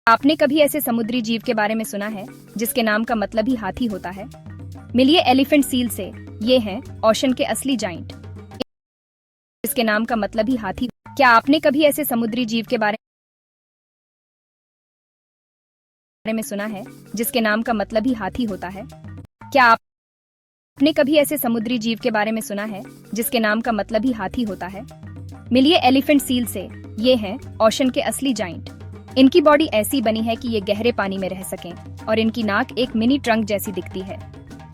आपने कभी ऐसे समुद्री जीव के बारे में सुना है जिसके नाम का मतलब ही हाथी होता है? मिलिए एलिफेंट सील से। ये हैं ओशन के असली जाइंट, जिसके नाम का मतलब ही हाथी। क्या आपने कभी ऐसे समुद्री जीव के बारे में सुना है जिसके नाम का मतलब ही हाथी होता है? क्या आपने कभी ऐसे समुद्री जीव के बारे में सुना है जिसके नाम का मतलब ही हाथी होता है? मिलिए एलिफेंट सील से। ये हैं ओशन के असली जाइंट। इनकी बॉडी ऐसी बनी है कि ये गहरे पानी में रह सकें और इनकी नाक एक मिनी ट्रंक जैसी दिखती है।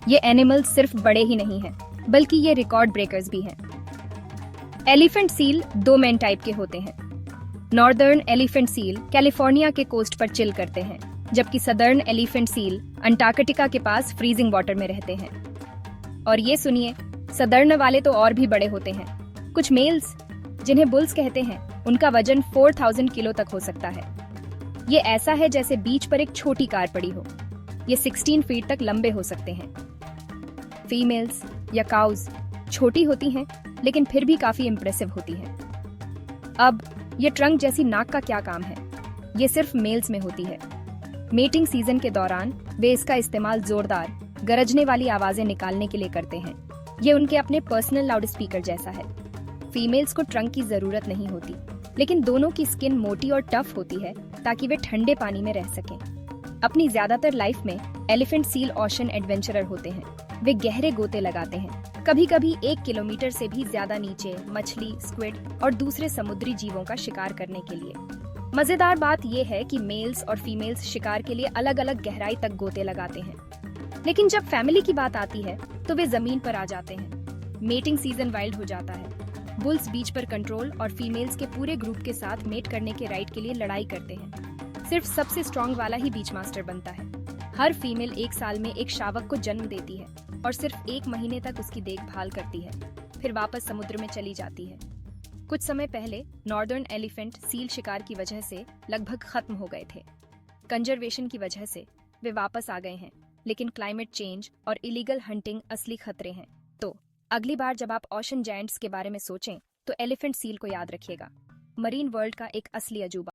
ये एनिमल्स सिर्फ बड़े ही नहीं हैं, बल्कि ये रिकॉर्ड ब्रेकर्स भी हैं। एलिफेंट सील दो मेन टाइप के होते हैं। नॉर्दर्न एलिफेंट सील कैलिफोर्निया के कोस्ट पर चिल करते हैं, जबकि सदर्न एलिफेंट सील अंटार्कटिका के पास फ्रीजिंग वाटर में रहते हैं। और ये सुनिए, सदर्न वाले तो और भी बड़े होते हैं। कुछ मेल्स, जिन्हें बुल्स कहते हैं, उनका वजन 4000 किलो तक हो सकता है। ये ऐसा है जैसे बीच पर एक छोटी कार पड़ी हो। ये 16 फीट तक लंबे हो सकते हैं। फीमेल्स या काउज छोटी होती हैं, लेकिन फिर भी काफी इंप्रेसिव होती हैं। अब ये ट्रंक जैसी नाक का क्या काम है? ये सिर्फ मेल्स में होती है। मेटिंग सीजन के दौरान वे इसका इस्तेमाल जोरदार गरजने वाली आवाजें निकालने के लिए करते हैं। ये उनके अपने पर्सनल लाउड स्पीकर जैसा है। फीमेल्स को ट्रंक की जरूरत नहीं होती, लेकिन दोनों की स्किन मोटी और टफ होती है ताकि वे ठंडे पानी में रह सकें। अपनी ज्यादातर लाइफ में एलिफेंट सील ओशन एडवेंचरर होते हैं। वे गहरे गोते लगाते हैं, कभी कभी 1 किलोमीटर से भी ज्यादा नीचे मछली, स्क्विड और दूसरे समुद्री जीवों का शिकार करने के लिए। मजेदार बात यह है कि मेल्स और फीमेल्स शिकार के लिए अलग अलग गहराई तक गोते लगाते हैं, लेकिन जब फैमिली की बात आती है तो वे जमीन पर आ जाते हैं। मेटिंग सीजन वाइल्ड हो जाता है। बुल्स बीच पर कंट्रोल और फीमेल्स के पूरे ग्रुप के साथ मेट करने के राइट के लिए लड़ाई करते हैं। सिर्फ सबसे स्ट्रॉन्ग वाला ही बीच मास्टर बनता है। हर फीमेल 1 साल में एक शावक को जन्म देती है और सिर्फ 1 महीने तक उसकी देखभाल करती है, फिर वापस समुद्र में चली जाती है। कुछ समय पहले नॉर्दर्न एलिफेंट सील शिकार की वजह से लगभग खत्म हो गए थे। कंजर्वेशन की वजह से वे वापस आ गए हैं, लेकिन क्लाइमेट चेंज और इलीगल हंटिंग असली खतरे हैं। तो अगली बार जब आप ओशन जायंट्स के बारे में सोचें, तो एलिफेंट सील को याद रखिएगा। मरीन वर्ल्ड का एक असली अजूबा।